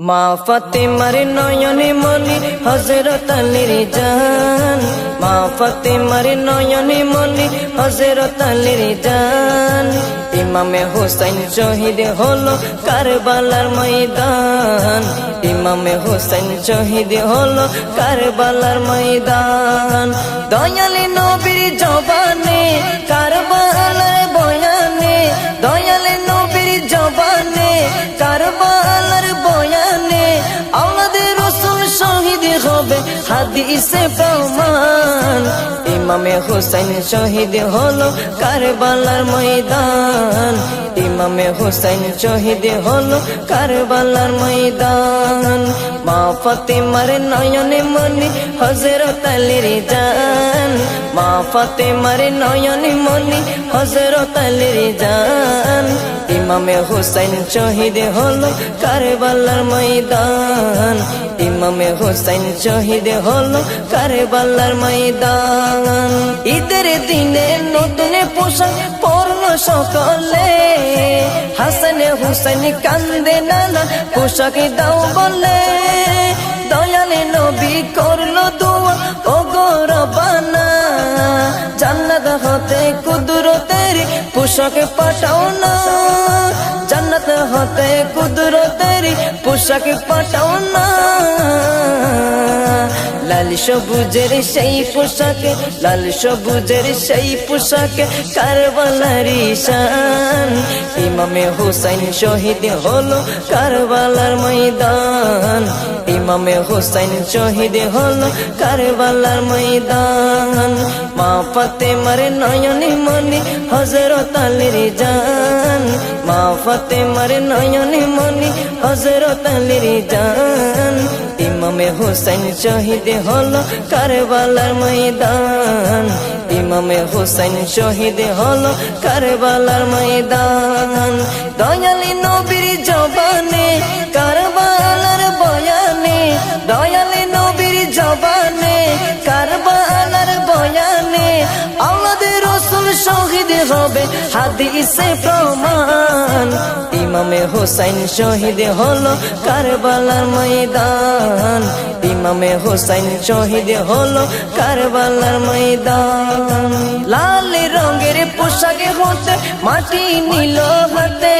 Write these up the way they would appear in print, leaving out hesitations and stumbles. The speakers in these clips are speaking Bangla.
মা ফাতেমার নয়নে মনি হযরত আলীর জান, মা ফাতেমার নয়নে মনি হযরত আলীর জান। ইমামে হোসেন শহীদ হলো কারবালার ময়দান, ইমামে হোসেন শহীদ হলো কারবালার ময়দান। দয়ালে নবীর জবানে কারবালার বয়ানে, দয়ালে নবীর জবানে কারবালার বয়ানে, আওলাদে রাসূল শহীদ হবে হাদিসে প্রমাণ। ইমামে হোসেন শহীদ হলো কারবালার ময়দান, ইমামে হোসেন শহীদ হলো কারবালার ময়দান। মা ফাতেমার নয়নে মনি হযরত আলীর জান, মা ফাতেমার নয়নে মনি হযরত আলীর জান। ইমামে হোসেন শহীদ হলো কারবালার ময়দান, ইমামে হোসেন শহীদ হলো কারবালার ময়দান। ঈদের দিনে নতুন পোশাক পরল সকলে, হাসান হুসেন কান্দে নানা পোশাক দাও বলে। দয়ালে নবী করলো দোয়া ও গো রব্বানা, জান্নাত হতে কুদরতের পোশাক পাঠাও না, জান্নাত হতে কুদরতের পোশাক পাঠাও না। লাল সবুজের সেই পোশাকে, লাল সবুজের সেই পোশাকে কারবালার শান। ইমামে হোসেন শহীদ হলো কারবালার ময়দান, ইমামে হোসেন শহীদ হলো কারবালার ময়দান। মা ফাতেমার নয়নে মনি হযরত আলীর জান, মা ফাতেমার নয়নে মনি হযরত আলীর জান। ইমামে হোসেন শহীদ হলো কারবালার ময়দান, ইমামে হোসেন শহীদ হলো কারবালার ময়দান। দয়ালি নবীর জবানে কারবালার বয়ানে, দয়ালি নবীর জবানে কারবালার বয়ানে, আওলাদে রাসূল শহীদ হবে হাদিসে প্রমাণ। ইমামে হোসেন শহীদ হলো কারবালার ময়দান, ইমামে হোসেন শহীদ হলো কারবালার ময়দান। লাল রঙের পোশাকে হতে মাটি নিল হাতে,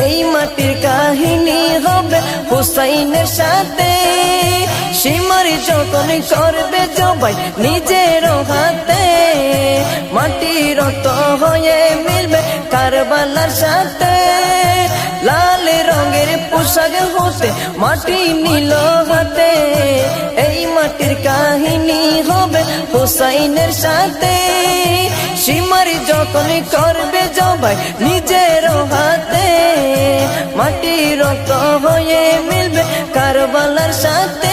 এই মাটির কাহিনী হবে হুসাইনের সাথে। সীমার যখন করবে জবাই নিজের হাতে, মাটি রক্ত হয়ে মিলবে কারবালার সাথে। লাল রঙের পোশাক হতে মাটি নিল হাতে, এই মাটির কাহিনী হবে হুসাইনের সাথে। সীমার যখন করবে জবাই নিজের হাতে, মাটি রক্ত হয়ে মিলবে কারবালার সাথে।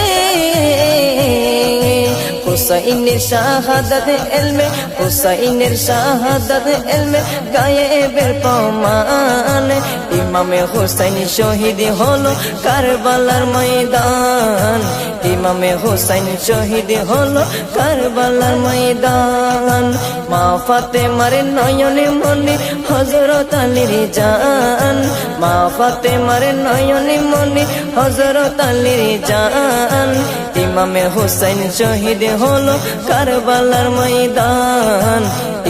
হুসাইনের শাহাদাত ইলমে, হুসাইনের শাহাদাত ইলমে গায়েবের প্রমাণ। ইমামে হোসেন শহীদ হলো কারবালার ময়দান, ইমামে হোসেন শহীদ হলো কারবালার ময়দান। মা ফাতেমার নয়নে মনি হযরত আলীর জান, মা ফাতেমার নয়নে মনি হযরত আলীর জান। ইমামে হোসেন শহীদ হলো কারবালার ময়দান,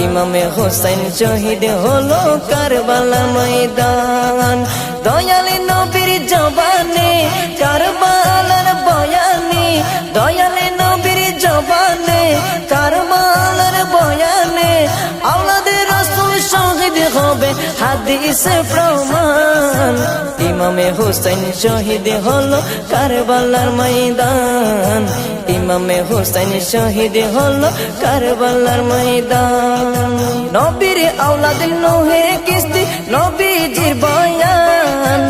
ইমামে হোসেন শহীদ হলো কারবালার ময়দান। দয়ালে নবীর জবানে কারবালার বয়ানে, দয়ালে নবীর জবানে কারবালার বয়ানে, আওলাদে রাসূল শহীদ হবে হাদিসে প্রমাণ। ইমামে হোসেন শহীদ হলো কারবালার ময়দান, ইমামে হোসেন শহীদ হলো কারবালার ময়দান। নবীর আওলাদ নূহের কিস্তি নবীজির বয়ান,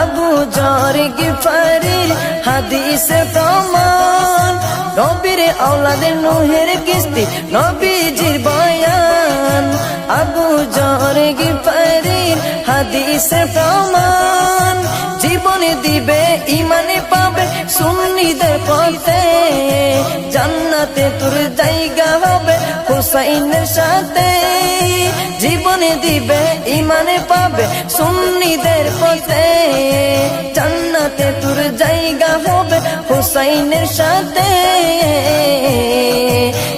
আবু যর গিফারির হাদিসে প্রমাণ। নবীর আওলাদ নূহের কিস্তি নবীজির বয়ান, আবু যর গিফারির হাদিসে প্রমাণ। জীবনে দিবে ইমানে পাবে সুন্নিদের পথে, জান্নাতে তোর জায়গা হবে হুসাইনের সাথে। জীবনে দিবে ইমানে পাবে সুন্নিদের পথে, জান্নাতে তোর জায়গা হবে হুসাইনের সাথে।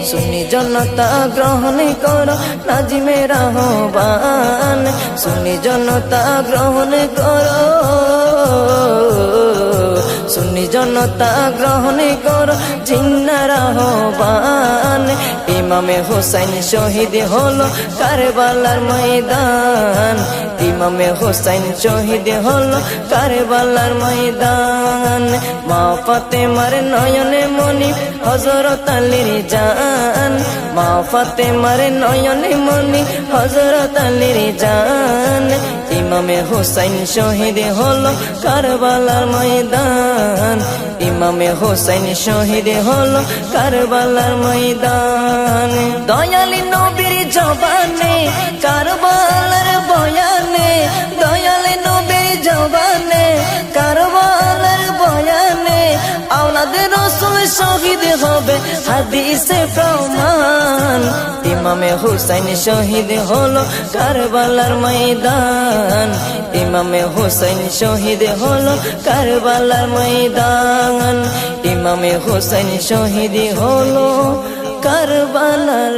সুন্নি জনতা গ্রহণ করো নাজিমের আহ্বান, সুন্নি জনতা গ্রহণ করো, সুন্নি জনতা গ্রহণ করো জিন্নার আহ্বান। ইমামে হুসাইন শহীদ হলো কারবালার ময়দান, ইমামে হুসাইন শহীদ হলো কারবালার ময়দান। মা ফাতেমার নয়নে মনি হযরত আলীর জান, মা ফাতেমার নয়নে মনি হযরত আলীর জান। ইমামে হুসাইন শহীদ হলো কারবালার ময়দান, ইমামে হুসাইন শহীদ হলো কারবালার ময়দান। দয়ালি নবীর জবানে কারবালার বয়ানে, দয়ালি নবীর জবানে কারবালার বয়ানে, আওলাদ রাসূল শহীদ হবে হাদিসে প্রমাণ। ইমামে হুসাইন শহীদ হলো কারবালার ময়দান, ইমামে হুসাইন শহীদ হলো কারবালার ময়দান, ইমামে হুসাইন শহীদ হলো কারবালার